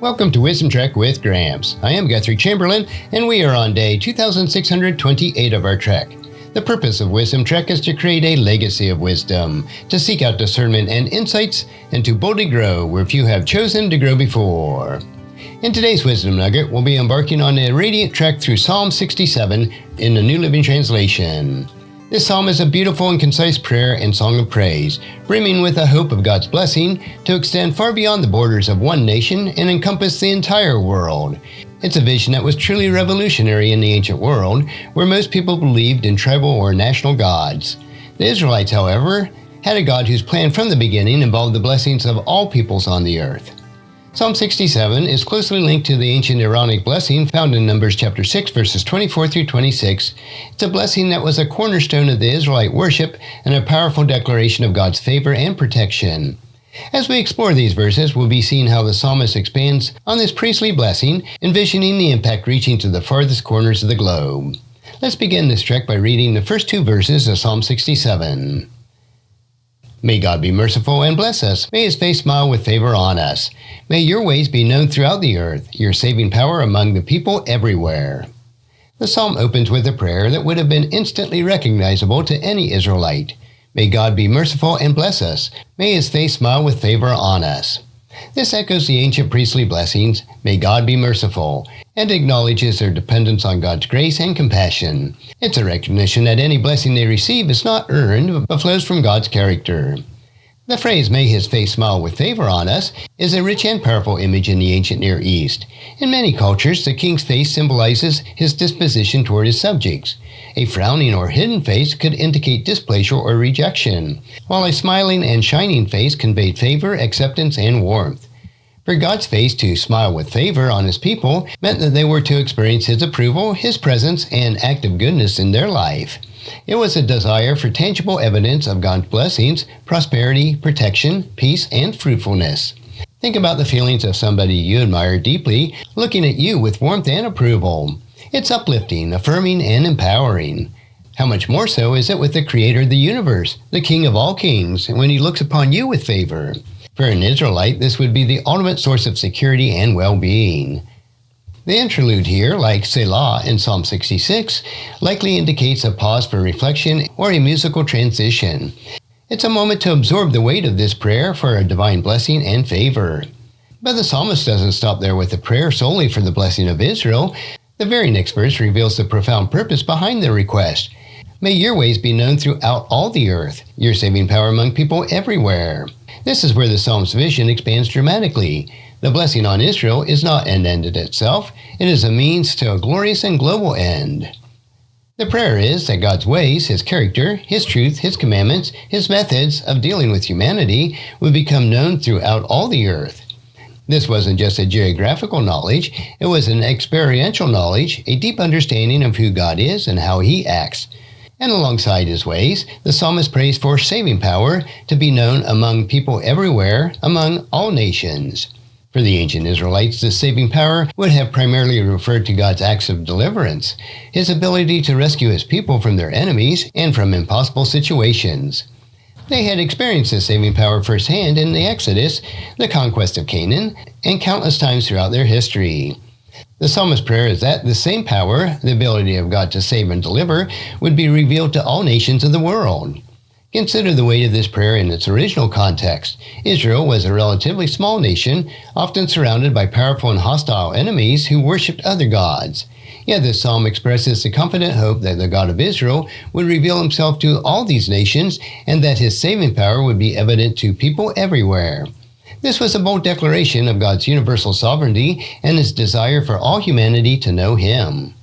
Welcome to Wisdom Trek with Gramps. I am Guthrie Chamberlain, and we are on day 2628 of our trek. The purpose of Wisdom Trek is to create a legacy of wisdom, to seek out discernment and insights, and to boldly grow where few have chosen to grow before. In today's Wisdom Nugget, we'll be embarking on a radiant trek through Psalm 67 in the New Living Translation. This psalm is a beautiful and concise prayer and song of praise, brimming with a hope of God's blessing to extend far beyond the borders of one nation and encompass the entire world. It's a vision that was truly revolutionary in the ancient world, where most people believed in tribal or national gods. The Israelites, however, had a God whose plan from the beginning involved the blessings of all peoples on the earth. Psalm 67 is closely linked to the ancient Aaronic blessing found in Numbers chapter 6, verses 24 through 26. It's a blessing that was a cornerstone of the Israelite worship and a powerful declaration of God's favor and protection. As we explore these verses, we'll be seeing how the psalmist expands on this priestly blessing, envisioning the impact reaching to the farthest corners of the globe. Let's begin this trek by reading the first two verses of Psalm 67. May God be merciful and bless us. May His face smile with favor on us. May your ways be known throughout the earth, your saving power among the people everywhere. The psalm opens with a prayer that would have been instantly recognizable to any Israelite. May God be merciful and bless us. May His face smile with favor on us. This echoes the ancient priestly blessings, may God be merciful, and acknowledges their dependence on God's grace and compassion. It's a recognition that any blessing they receive is not earned, but flows from God's character. The phrase, may His face smile with favor on us, is a rich and powerful image in the ancient Near East. In many cultures, the king's face symbolizes his disposition toward his subjects. A frowning or hidden face could indicate displeasure or rejection, while a smiling and shining face conveyed favor, acceptance, and warmth. For God's face to smile with favor on His people meant that they were to experience His approval, His presence, and active goodness in their life. It was a desire for tangible evidence of God's blessings, prosperity, protection, peace, and fruitfulness. Think about the feelings of somebody you admire deeply looking at you with warmth and approval. It's uplifting, affirming, and empowering. How much more so is it with the Creator of the universe, the King of all kings, when He looks upon you with favor? For an Israelite, this would be the ultimate source of security and well-being. The interlude here, like Selah in Psalm 66, likely indicates a pause for reflection or a musical transition. It's a moment to absorb the weight of this prayer for a divine blessing and favor. But the psalmist doesn't stop there with a prayer solely for the blessing of Israel. The very next verse reveals the profound purpose behind the request. May your ways be known throughout all the earth, your saving power among people everywhere. This is where the psalm's vision expands dramatically. The blessing on Israel is not an end in itself. It is a means to a glorious and global end. The prayer is that God's ways, His character, His truth, His commandments, His methods of dealing with humanity would become known throughout all the earth. This wasn't just a geographical knowledge, it was an experiential knowledge, a deep understanding of who God is and how He acts. And alongside His ways, the psalmist prays for saving power to be known among people everywhere, among all nations. For the ancient Israelites, this saving power would have primarily referred to God's acts of deliverance, His ability to rescue His people from their enemies and from impossible situations. They had experienced this saving power firsthand in the Exodus, the conquest of Canaan, and countless times throughout their history. The psalmist's prayer is that the same power, the ability of God to save and deliver, would be revealed to all nations of the world. Consider the weight of this prayer in its original context. Israel was a relatively small nation, often surrounded by powerful and hostile enemies who worshipped other gods. Yet this psalm expresses the confident hope that the God of Israel would reveal Himself to all these nations and that His saving power would be evident to people everywhere. This was a bold declaration of God's universal sovereignty and His desire for all humanity to know Him.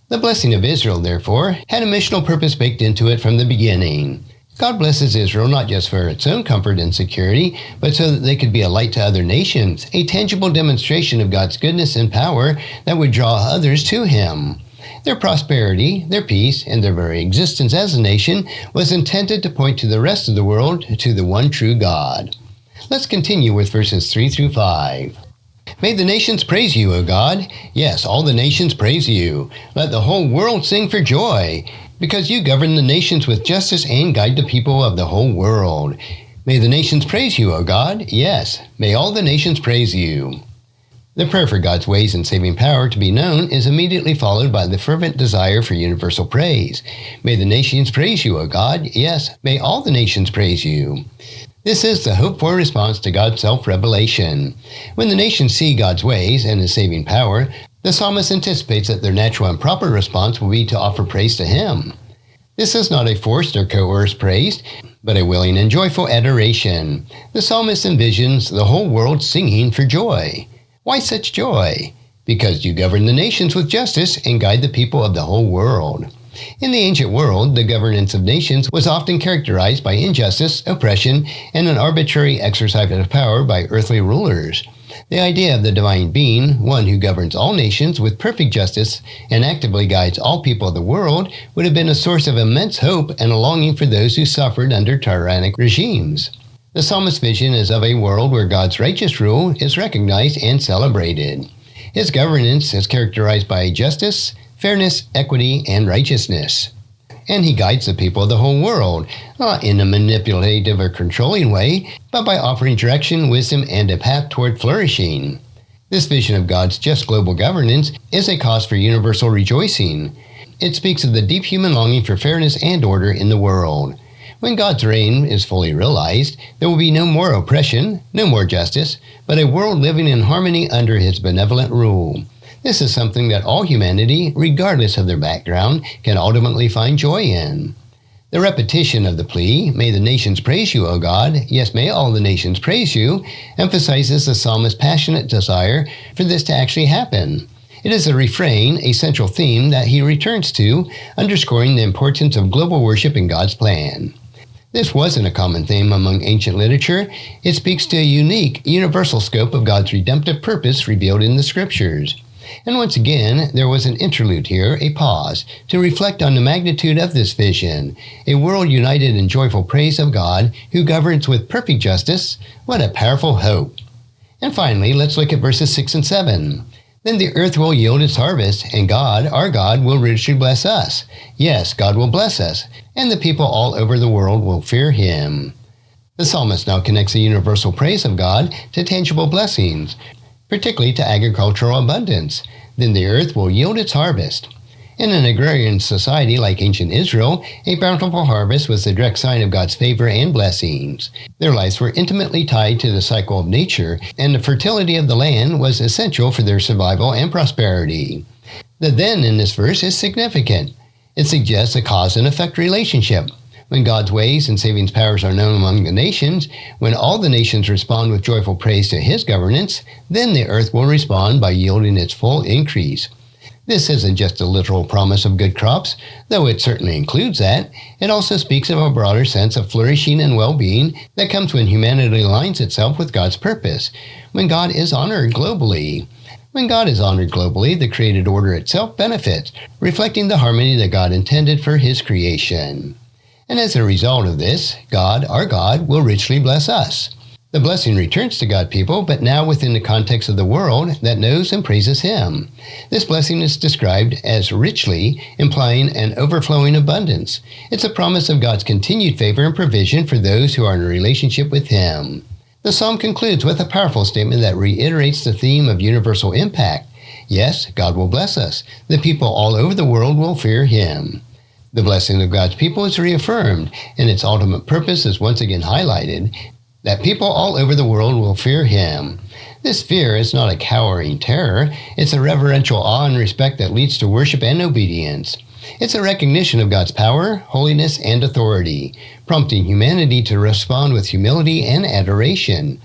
The blessing of Israel, therefore, had a missional purpose baked into it from the beginning. God blesses Israel not just for its own comfort and security, but so that they could be a light to other nations, a tangible demonstration of God's goodness and power that would draw others to Him. Their prosperity, their peace, and their very existence as a nation was intended to point to the rest of the world to the one true God. Let's continue with verses 3 through 5. May the nations praise you, O God. Yes, all the nations praise you. Let the whole world sing for joy, because you govern the nations with justice and guide the people of the whole world. May the nations praise you, O God. Yes, may all the nations praise you. The prayer for God's ways and saving power to be known is immediately followed by the fervent desire for universal praise. May the nations praise you, O God. Yes, may all the nations praise you. This is the hoped-for response to God's self-revelation. When the nations see God's ways and His saving power, the psalmist anticipates that their natural and proper response will be to offer praise to Him. This is not a forced or coerced praise, but a willing and joyful adoration. The psalmist envisions the whole world singing for joy. Why such joy? Because you govern the nations with justice and guide the people of the whole world. In the ancient world, the governance of nations was often characterized by injustice, oppression, and an arbitrary exercise of power by earthly rulers. The idea of the divine being, one who governs all nations with perfect justice and actively guides all people of the world, would have been a source of immense hope and a longing for those who suffered under tyrannic regimes. The psalmist's vision is of a world where God's righteous rule is recognized and celebrated. His governance is characterized by justice, fairness, equity, and righteousness. And He guides the people of the whole world, not in a manipulative or controlling way, but by offering direction, wisdom, and a path toward flourishing. This vision of God's just global governance is a cause for universal rejoicing. It speaks of the deep human longing for fairness and order in the world. When God's reign is fully realized, there will be no more oppression, no more justice, but a world living in harmony under His benevolent rule. This is something that all humanity, regardless of their background, can ultimately find joy in. The repetition of the plea, "May the nations praise you, O God, yes, may all the nations praise you," emphasizes the psalmist's passionate desire for this to actually happen. It is a refrain, a central theme that he returns to, underscoring the importance of global worship in God's plan. This wasn't a common theme among ancient literature. It speaks to a unique, universal scope of God's redemptive purpose revealed in the Scriptures. And once again, there was an interlude here, a pause, to reflect on the magnitude of this vision, a world united in joyful praise of God, who governs with perfect justice. What a powerful hope. And finally, let's look at verses 6 and 7. Then the earth will yield its harvest, and God, our God, will richly bless us. Yes, God will bless us, and the people all over the world will fear Him. The psalmist now connects the universal praise of God to tangible blessings, particularly to agricultural abundance. Then the earth will yield its harvest. In an agrarian society like ancient Israel, a bountiful harvest was the direct sign of God's favor and blessings. Their lives were intimately tied to the cycle of nature, and the fertility of the land was essential for their survival and prosperity. The then in this verse is significant. It suggests a cause and effect relationship. When God's ways and savings powers are known among the nations, when all the nations respond with joyful praise to His governance, then the earth will respond by yielding its full increase. This isn't just a literal promise of good crops, though it certainly includes that. It also speaks of a broader sense of flourishing and well-being that comes when humanity aligns itself with God's purpose, when God is honored globally. When God is honored globally, the created order itself benefits, reflecting the harmony that God intended for His creation. And as a result of this, God, our God, will richly bless us. The blessing returns to God's people, but now within the context of the world that knows and praises Him. This blessing is described as richly, implying an overflowing abundance. It's a promise of God's continued favor and provision for those who are in a relationship with Him. The psalm concludes with a powerful statement that reiterates the theme of universal impact. Yes, God will bless us. The people all over the world will fear Him. The blessing of God's people is reaffirmed, and its ultimate purpose is once again highlighted, that people all over the world will fear Him. This fear is not a cowering terror. It's a reverential awe and respect that leads to worship and obedience. It's a recognition of God's power, holiness, and authority, prompting humanity to respond with humility and adoration.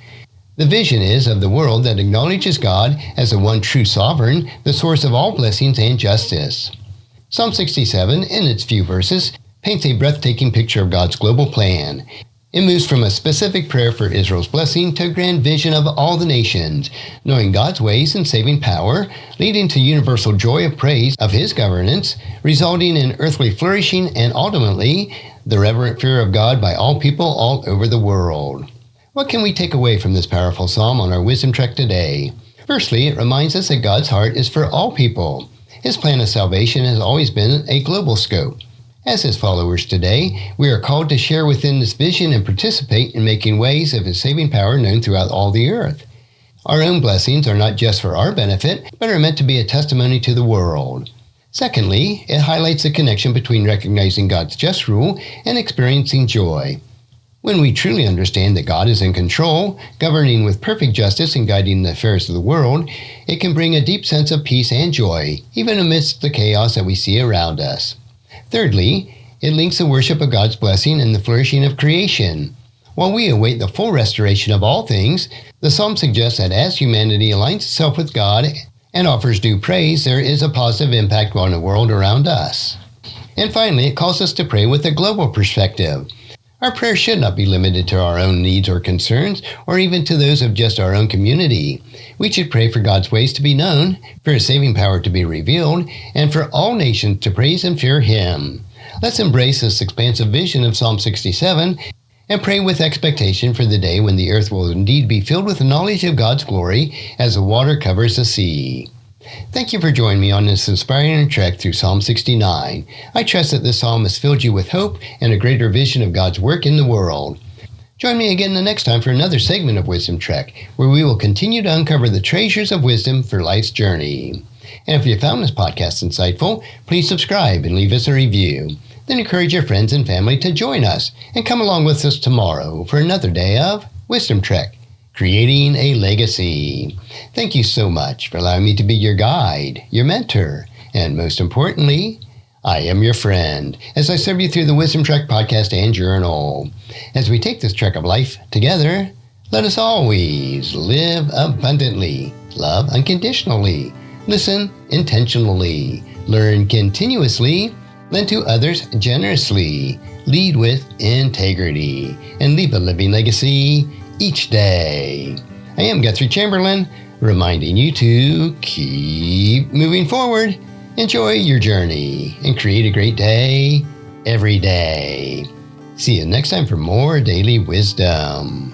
The vision is of the world that acknowledges God as the one true sovereign, the source of all blessings and justice. Psalm 67, in its few verses, paints a breathtaking picture of God's global plan. It moves from a specific prayer for Israel's blessing to a grand vision of all the nations, knowing God's ways and saving power, leading to universal joy of praise of His governance, resulting in earthly flourishing, and ultimately, the reverent fear of God by all people all over the world. What can we take away from this powerful psalm on our Wisdom Trek today? Firstly, it reminds us that God's heart is for all people. His plan of salvation has always been a global scope. As His followers today, we are called to share within this vision and participate in making ways of His saving power known throughout all the earth. Our own blessings are not just for our benefit, but are meant to be a testimony to the world. Secondly, it highlights the connection between recognizing God's just rule and experiencing joy. When we truly understand that God is in control, governing with perfect justice and guiding the affairs of the world, it can bring a deep sense of peace and joy, even amidst the chaos that we see around us. Thirdly, it links the worship of God's blessing and the flourishing of creation. While we await the full restoration of all things, the psalm suggests that as humanity aligns itself with God and offers due praise, there is a positive impact on the world around us. And finally, it calls us to pray with a global perspective. Our prayers should not be limited to our own needs or concerns, or even to those of just our own community. We should pray for God's ways to be known, for His saving power to be revealed, and for all nations to praise and fear Him. Let's embrace this expansive vision of Psalm 67 and pray with expectation for the day when the earth will indeed be filled with the knowledge of God's glory as the water covers the sea. Thank you for joining me on this inspiring trek through Psalm 69. I trust that this psalm has filled you with hope and a greater vision of God's work in the world. Join me again the next time for another segment of Wisdom Trek, where we will continue to uncover the treasures of wisdom for life's journey. And if you found this podcast insightful, please subscribe and leave us a review. Then encourage your friends and family to join us and come along with us tomorrow for another day of Wisdom Trek, creating a legacy. Thank you so much for allowing me to be your guide, your mentor, and most importantly, I am your friend as I serve you through the Wisdom Trek podcast and journal. As we take this trek of life together, let us always live abundantly, love unconditionally, listen intentionally, learn continuously, lend to others generously, lead with integrity, and leave a living legacy each day. I am Guthrie Chamberlain, reminding you to keep moving forward, enjoy your journey, and create a great day every day. See you next time for more daily wisdom.